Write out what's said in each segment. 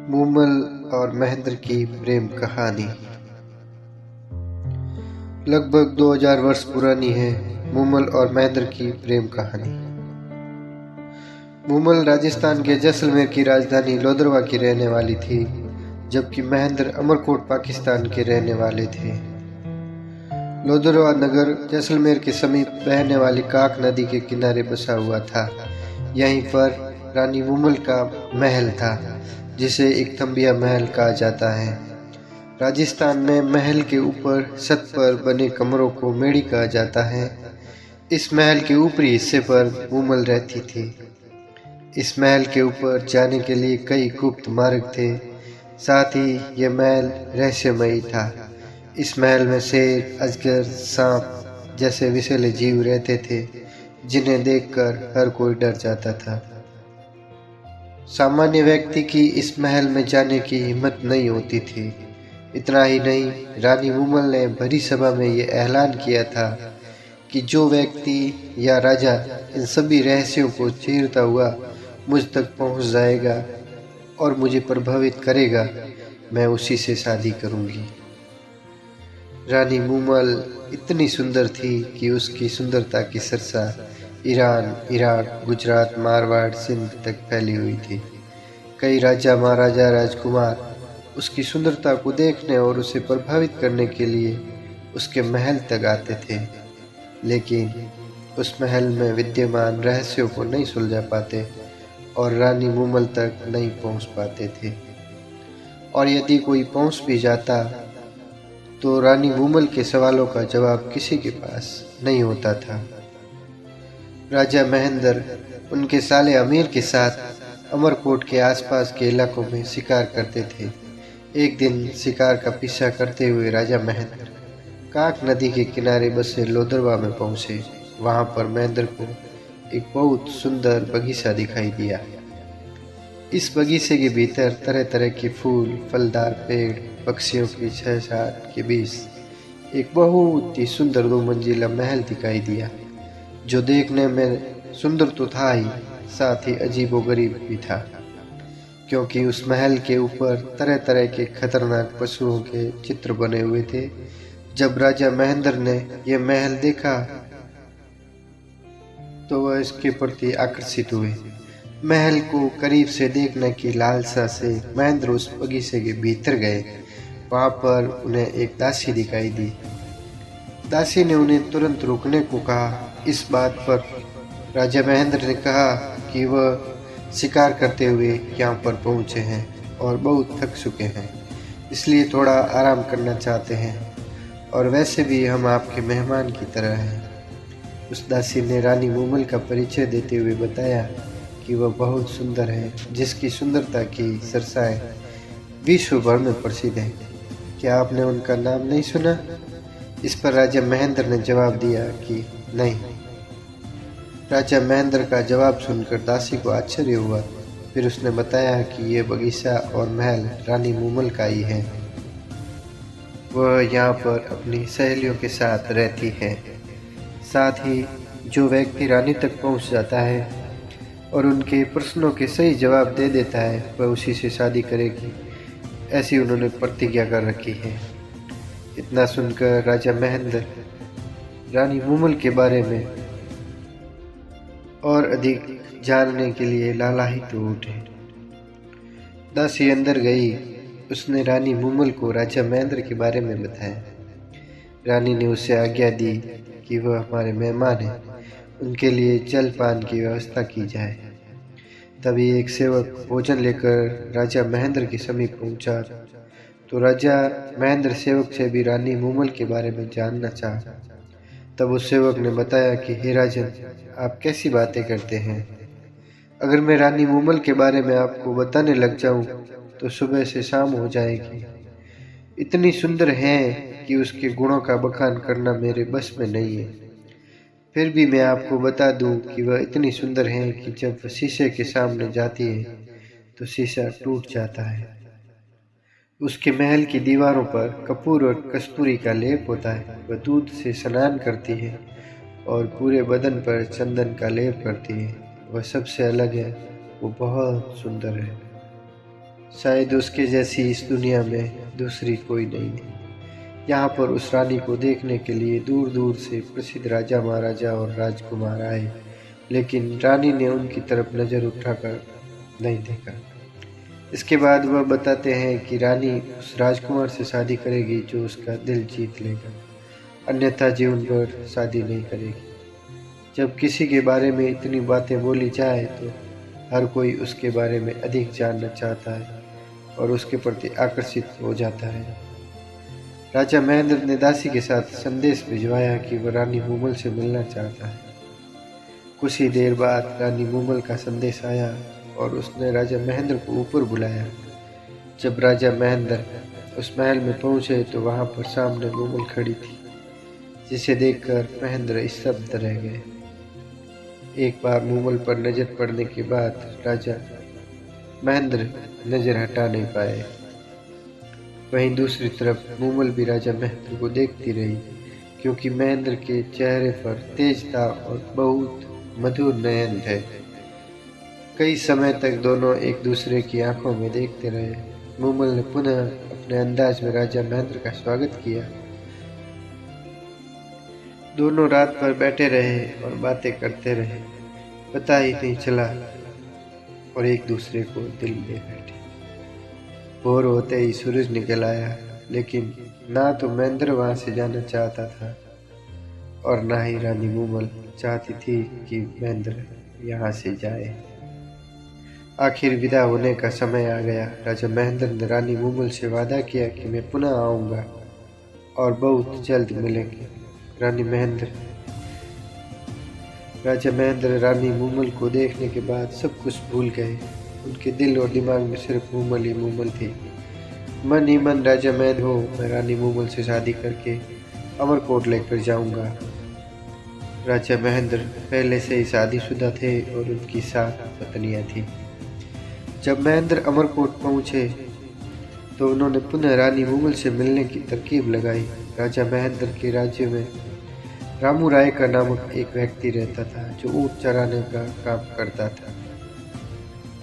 मूमल और महेंद्र की प्रेम कहानी लगभग 2000 वर्ष पुरानी है। मूमल और महेंद्र की प्रेम कहानी। मूमल राजस्थान के जैसलमेर की राजधानी लोदरवा की रहने वाली थी, जबकि महेंद्र अमरकोट पाकिस्तान के रहने वाले थे। लोदरवा नगर जैसलमेर के समीप बहने वाली काक नदी के किनारे बसा हुआ था। यहीं पर रानी मूमल का महल था, जिसे एक थंबिया महल कहा जाता है। राजस्थान में महल के ऊपर छत पर बने कमरों को मेड़ी कहा जाता है। इस महल के ऊपरी हिस्से पर मूमल रहती थी। इस महल के ऊपर जाने के लिए कई गुप्त मार्ग थे। साथ ही यह महल रहस्यमयी था। इस महल में शेर, अजगर, सांप जैसे विषैले जीव रहते थे, जिन्हें देखकर हर कोई डर जाता था। सामान्य व्यक्ति की इस महल में जाने की हिम्मत नहीं होती थी। इतना ही नहीं, रानी मूमल ने भरी सभा में ये ऐलान किया था कि जो व्यक्ति या राजा इन सभी रहस्यों को चीरता हुआ मुझ तक पहुंच जाएगा और मुझे प्रभावित करेगा, मैं उसी से शादी करूंगी। रानी मूमल इतनी सुंदर थी कि उसकी सुंदरता की सरसा ईरान, इराक, गुजरात, मारवाड़, सिंध तक फैली हुई थी। कई राजा, महाराजा, राजकुमार उसकी सुंदरता को देखने और उसे प्रभावित करने के लिए उसके महल तक आते थे, लेकिन उस महल में विद्यमान रहस्यों को नहीं सुलझा पाते और रानी मूमल तक नहीं पहुंच पाते थे। और यदि कोई पहुंच भी जाता तो रानी मूमल के सवालों का जवाब किसी के पास नहीं होता था। राजा महेंद्र उनके साले अमीर के साथ अमरकोट के आसपास के इलाकों में शिकार करते थे। एक दिन शिकार का पीछा करते हुए राजा महेंद्र काक नदी के किनारे बसे लोदरवा में पहुंचे। वहां पर महेंद्र को एक बहुत सुंदर बगीचा दिखाई दिया। इस बगीचे के भीतर तरह तरह के फूल, फलदार पेड़, पक्षियों की छहछाहट के बीच एक बहुत ही सुंदर 2 मंजिला महल दिखाई दिया, जो देखने में सुंदर तो था ही, साथ ही अजीबोगरीब भी था, क्योंकि उस महल के ऊपर तरह तरह के खतरनाक पशुओं के चित्र बने हुए थे। जब राजा महेंद्र ने यह महल देखा तो वह इसके प्रति आकर्षित हुए। महल को करीब से देखने की लालसा से महेंद्र उस बगीचे के भीतर गए। वहां पर उन्हें एक दासी दिखाई दी। दासी ने उन्हें तुरंत रुकने को कहा। इस बात पर राजा महेंद्र ने कहा कि वह शिकार करते हुए यहाँ पर पहुँचे हैं और बहुत थक चुके हैं, इसलिए थोड़ा आराम करना चाहते हैं, और वैसे भी हम आपके मेहमान की तरह हैं। उस दासी ने रानी मूमल का परिचय देते हुए बताया कि वह बहुत सुंदर है, जिसकी सुंदरता की सरसाएं विश्व भर में प्रसिद्ध है। क्या आपने उनका नाम नहीं सुना? इस पर राजा महेंद्र ने जवाब दिया कि नहीं। राजा महेंद्र का जवाब सुनकर दासी को आश्चर्य हुआ। फिर उसने बताया कि यह बगीचा और महल रानी मूमल का ही है। वह यहाँ पर अपनी सहेलियों के साथ रहती है। साथ ही जो व्यक्ति रानी तक पहुँच जाता है और उनके प्रश्नों के सही जवाब दे देता है, वह उसी से शादी करेगी, ऐसी उन्होंने प्रतिज्ञा कर रखी है। इतना सुनकर राजा महेंद्र रानी मूमल के बारे में और अधिक जानने के लिए लालायित हो उठे। दासी अंदर गई। उसने रानी मूमल को राजा महेंद्र के बारे में बताया। रानी ने उसे आज्ञा दी कि वह हमारे मेहमान हैं, उनके लिए जल पान की व्यवस्था की जाए। तभी एक सेवक भोजन लेकर राजा महेंद्र के समीप पहुंचा तो राजा महेंद्र सेवक से भी रानी मूमल के बारे में जानना चाहा। तब उस सेवक ने बताया कि हे राजन, आप कैसी बातें करते हैं? अगर मैं रानी मूमल के बारे में आपको बताने लग जाऊं तो सुबह से शाम हो जाएगी। इतनी सुंदर है कि उसके गुणों का बखान करना मेरे बस में नहीं है। फिर भी मैं आपको बता दूं कि वह इतनी सुंदर है कि जब शीशे के सामने जाती है तो शीशा टूट जाता है। उसके महल की दीवारों पर कपूर और कस्तूरी का लेप होता है। वह दूध से स्नान करती है और पूरे बदन पर चंदन का लेप करती है। वह सबसे अलग है, वो बहुत सुंदर है। शायद उसके जैसी इस दुनिया में दूसरी कोई नहीं है। यहाँ पर उस रानी को देखने के लिए दूर दूर से प्रसिद्ध राजा महाराजा और राजकुमार आए, लेकिन रानी ने उनकी तरफ नज़र उठाकर नहीं देखा। इसके बाद वह बताते हैं कि रानी उस राजकुमार से शादी करेगी जो उसका दिल जीत लेगा, अन्यथा जीवन भर शादी नहीं करेगी। जब किसी के बारे में इतनी बातें बोली जाए तो हर कोई उसके बारे में अधिक जानना चाहता है और उसके प्रति आकर्षित हो जाता है। राजा महेंद्र ने दासी के साथ संदेश भिजवाया कि वह रानी मूमल से मिलना चाहता है। कुछ ही देर बाद रानी मूमल का संदेश आया और उसने राजा महेंद्र को ऊपर बुलाया। जब राजा महेंद्र उस महल में पहुंचे तो वहां पर सामने मूमल खड़ी थी, जिसे देखकर महेंद्र स्तब्ध रह गए। एक बार मूमल पर नजर पड़ने के बाद राजा महेंद्र नजर हटा नहीं पाए। वहीं दूसरी तरफ मूमल भी राजा महेंद्र को देखती रही, क्योंकि महेंद्र के चेहरे पर तेज था और बहुत मधुर नयन थे। कई समय तक दोनों एक दूसरे की आंखों में देखते रहे। मूमल ने पुनः अपने अंदाज में राजा महेंद्र का स्वागत किया। दोनों रात भर बैठे रहे और बातें करते रहे, पता ही नहीं चला और एक दूसरे को दिल दे बैठे। भोर होते ही सूरज निकल आया, लेकिन ना तो महेंद्र वहां से जाना चाहता था और ना ही रानी मूमल चाहती थी कि महेंद्र यहाँ से जाए। आखिर विदा होने का समय आ गया। राजा महेंद्र ने रानी मूमल से वादा किया कि मैं पुनः आऊँगा और बहुत जल्द मिलेंगे। राजा महेंद्र रानी मूमल को देखने के बाद सब कुछ भूल गए। उनके दिल और दिमाग में सिर्फ मूमल ही मूमल थी। मन ही मन राजा महेंद्र हो, मैं रानी मूमल से शादी करके अमरकोट लेकर जाऊंगा। राजा महेंद्र पहले से ही शादीशुदा थे और उनकी 7 पत्नियां थी। जब महेंद्र अमरकोट पहुंचे तो उन्होंने पुनः रानी मूमल से मिलने की तरकीब लगाई। राजा महेंद्र के राज्य में रामू राय का नामक एक व्यक्ति रहता था जो ऊँट चराने का काम करता था।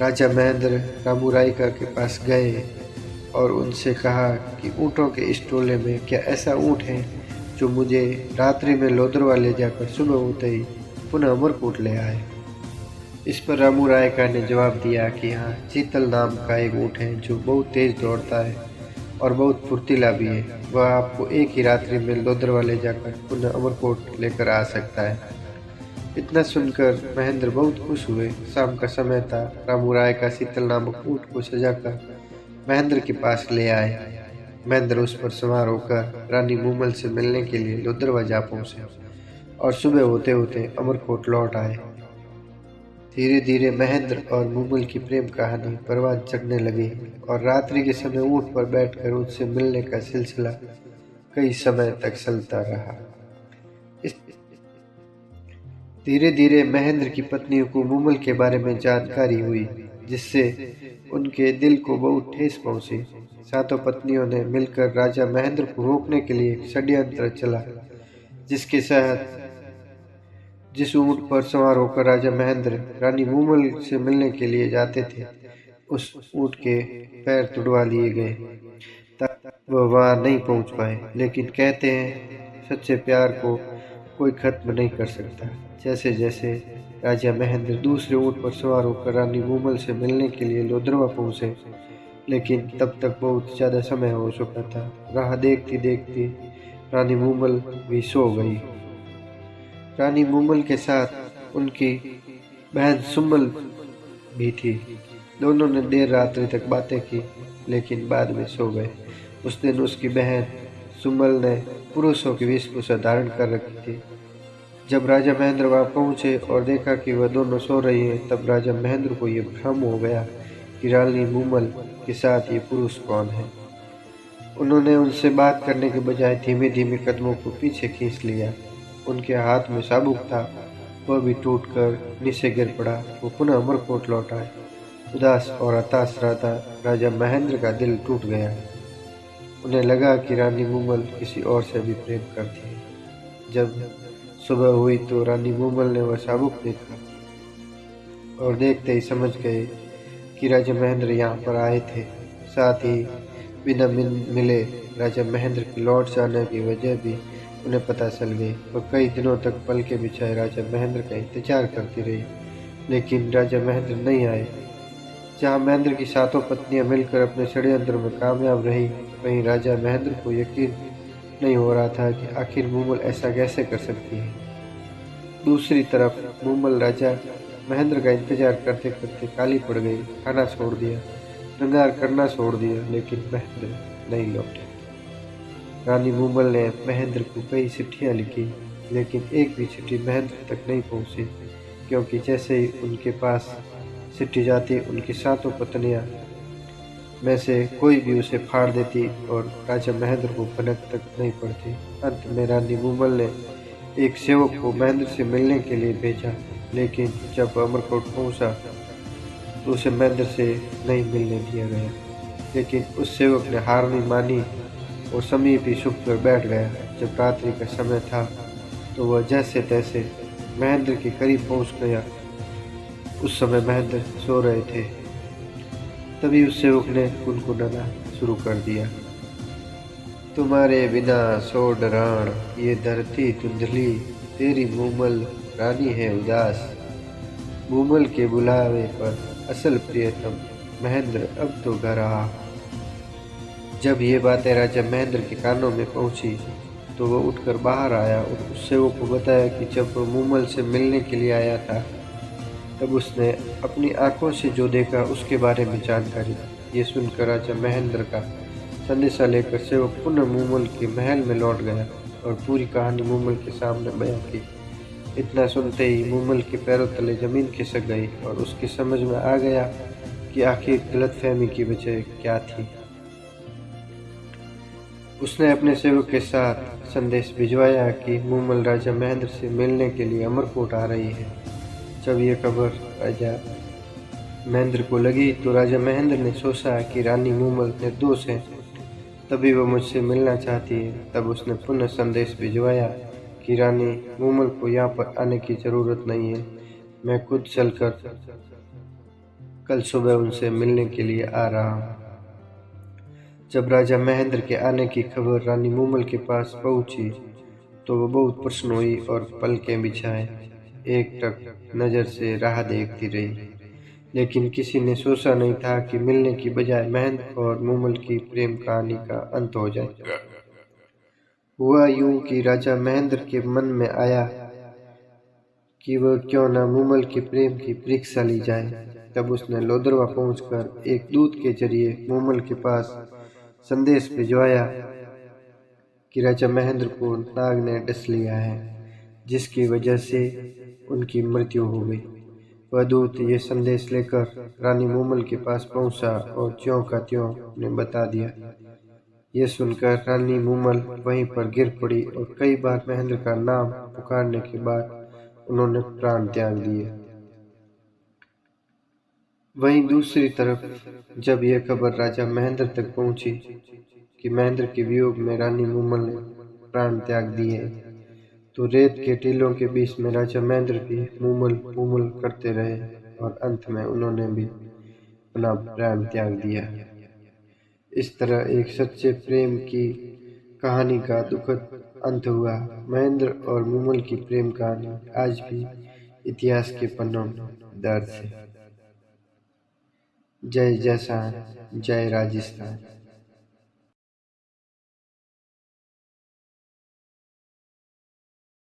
राजा महेंद्र रामू रायका के पास गए और उनसे कहा कि ऊँटों के इस टोले में क्या ऐसा ऊँट है जो मुझे रात्रि में लोदरवा ले जाकर सुबह होते ही पुनः अमरकोट ले आए। इस पर रामू रायका ने जवाब दिया कि हाँ, चीतल नाम का एक ऊँट है जो बहुत तेज दौड़ता है और बहुत फुर्तीला भी है। वह आपको एक ही रात्रि में लोदरवा ले जाकर पुनः अमरकोट लेकर आ सकता है। इतना सुनकर महेंद्र बहुत खुश हुए। शाम का समय था। रामू रायका शीतल नामक ऊँट को सजाकर महेंद्र के पास ले आए। महेंद्र उस पर सवार होकर रानी मूमल से मिलने के लिए लोदरवा जा पहुंचे और सुबह होते होते अमरकोट लौट आए। धीरे धीरे महेंद्र और मूमल की प्रेम कहानी परवान चढ़ने लगी और रात्रि के समय ऊँट पर बैठकर उससे मिलने का सिलसिला कई समय तक चलता रहा। धीरे धीरे महेंद्र की पत्नियों को मूमल के बारे में जानकारी हुई, जिससे उनके दिल को बहुत ठेस पहुंची। 7 पत्नियों ने मिलकर राजा महेंद्र को रोकने के लिए एक षड्यंत्र चला, जिसके तहत जिस ऊँट पर सवार होकर राजा महेंद्र रानी मूमल से मिलने के लिए जाते थे, उस ऊँट के पैर तुड़वा लिए गए ताकि वह वहां नहीं पहुंच पाए। लेकिन कहते हैं सच्चे प्यार को कोई खत्म नहीं कर सकता। जैसे जैसे राजा महेंद्र दूसरे ऊँट पर सवार होकर रानी मूमल से मिलने के लिए लोदरवा पहुंचे, लेकिन तब तक बहुत ज़्यादा समय हो चुका था। राह देखती देखती रानी मूमल भी सो गई। रानी मूमल के साथ उनकी बहन सुमल भी थी। दोनों ने देर रात्रि तक बातें की, लेकिन बाद में सो गए। उस दिन उसकी बहन सुमल ने पुरुषों की वेशभूषा धारण कर रखी थी। जब राजा महेंद्र वहां पहुंचे और देखा कि वह दोनों सो रही हैं, तब राजा महेंद्र को यह भ्रम हो गया कि रानी मूमल के साथ ये पुरुष कौन है। उन्होंने उनसे बात करने के बजाय धीमे धीमे कदमों को पीछे खींच लिया। उनके हाथ में चाबुक था, वह भी टूटकर नीचे गिर पड़ा। वो पुनः अमरकोट लौट आए। उदास और हताश रहता राजा महेंद्र का दिल टूट गया। उन्हें लगा कि रानी मूमल किसी और से भी प्रेम करती है। जब सुबह हुई तो रानी मूमल ने वह चाबुक देखा और देखते ही समझ गए कि राजा महेंद्र यहाँ पर आए थे। साथ ही बिना मिले राजा महेंद्र के लौट जाने की वजह भी उन्हें पता चल गई। और कई दिनों तक पलके बिछाए राजा महेंद्र का इंतजार करती रही, लेकिन राजा महेंद्र नहीं आए। जहाँ महेंद्र की सातों पत्नियां मिलकर अपने षड्यंत्र में कामयाब रही, वहीं राजा महेंद्र को यकीन नहीं हो रहा था कि आखिर मूमल ऐसा कैसे कर सकती है। दूसरी तरफ मूमल राजा महेंद्र का इंतजार करते करते काली पड़ गई। खाना छोड़ दिया, श्रृंगार करना छोड़ दिया, लेकिन महेंद्र नहीं लौटे। रानी मूमल ने महेंद्र को कई चिट्ठियां लिखी, लेकिन एक भी चिट्ठी महेंद्र तक नहीं पहुंची, क्योंकि जैसे ही उनके पास चिट्ठी जाती उनकी सातों पत्नियां में से कोई भी उसे फाड़ देती और राजा महेंद्र को भनक तक नहीं पड़ती। अंत में रानी मूमल ने एक सेवक को महेंद्र से मिलने के लिए भेजा, लेकिन जब अमरकोट पहुंचा तो उसे महेंद्र से नहीं मिलने दिया गया। लेकिन उस सेवक ने हार नहीं मानी और समीप ही छुप कर बैठ गया। जब रात्रि का समय था तो वह जैसे तैसे महेंद्र के करीब पहुंच गया। उस समय महेंद्र सो रहे थे। तभी उस सेवक ने गुनगुनाना शुरू कर दिया। तुम्हारे बिना सो डराण, ये धरती धुंधली, तेरी मूमल रानी है उदास। मूमल के बुलावे पर असल प्रियतम, महेंद्र अब तो घर आ। जब ये बातें राजा महेंद्र के कानों में पहुंची तो वह उठकर बाहर आया और उस सेवक को बताया कि जब वह मूमल से मिलने के लिए आया था तब उसने अपनी आंखों से जो देखा उसके बारे में जानकारी। ये सुनकर राजा महेंद्र का संदेशा लेकर सेवक पुनः मूमल के महल में लौट गया और पूरी कहानी मूमल के सामने बयां की। इतना सुनते ही मूमल के पैरों तले जमीन खिसक गई और उसकी समझ में आ गया कि आखिर गलतफहमी की वजह क्या थी। उसने अपने सेवक के साथ संदेश भिजवाया कि मूमल राजा महेंद्र से मिलने के लिए अमरकोट आ रही है। जब यह खबर राजा महेंद्र को लगी तो राजा महेंद्र ने सोचा कि रानी मूमल निर्दोष है, तभी वह मुझसे मिलना चाहती है। तब उसने पुनः संदेश भिजवाया कि रानी मूमल को यहाँ पर आने की जरूरत नहीं है, मैं खुद चलकर कल सुबह उनसे मिलने के लिए आ रहा हूँ। जब राजा महेंद्र के आने की खबर रानी मूमल के पास पहुंची तो वह बहुत प्रसन्न हुई और पलकें बिछाए एकटक नजर से राह देखती रही। लेकिन किसी ने सोचा नहीं था कि मिलने की बजाय महेंद्र और मूमल की प्रेम कहानी का अंत हो जाए। हुआ यूं कि राजा महेंद्र के मन में आया कि वह क्यों न मूमल के प्रेम की परीक्षा ली जाए। तब उसने लोदरवा पहुंचकर एक दूत के जरिए मूमल के पास संदेश भिजवाया कि राजा महेंद्र को नाग ने डस लिया है, जिसकी वजह से उनकी मृत्यु हो गई। वह दूत ये संदेश लेकर रानी मूमल के पास पहुंचा और ज्यों का त्यों उन्हें बता दिया। यह सुनकर रानी मूमल वहीं पर गिर पड़ी और कई बार महेंद्र का नाम पुकारने के बाद उन्होंने प्राण त्याग दिए। वहीं दूसरी तरफ जब यह खबर राजा महेंद्र तक पहुंची कि महेंद्र के वियोग में रानी मूमल ने प्राण त्याग दिए, तो रेत के टीलों के बीच में राजा महेंद्र भी मूमल मूमल करते रहे और अंत में उन्होंने भी अपना प्राण त्याग दिया। इस तरह एक सच्चे प्रेम की कहानी का दुखद अंत हुआ। महेंद्र और मूमल की प्रेम कहानी आज भी इतिहास के पन्नों में दर्ज है। जय जैसान, जय राजस्थान।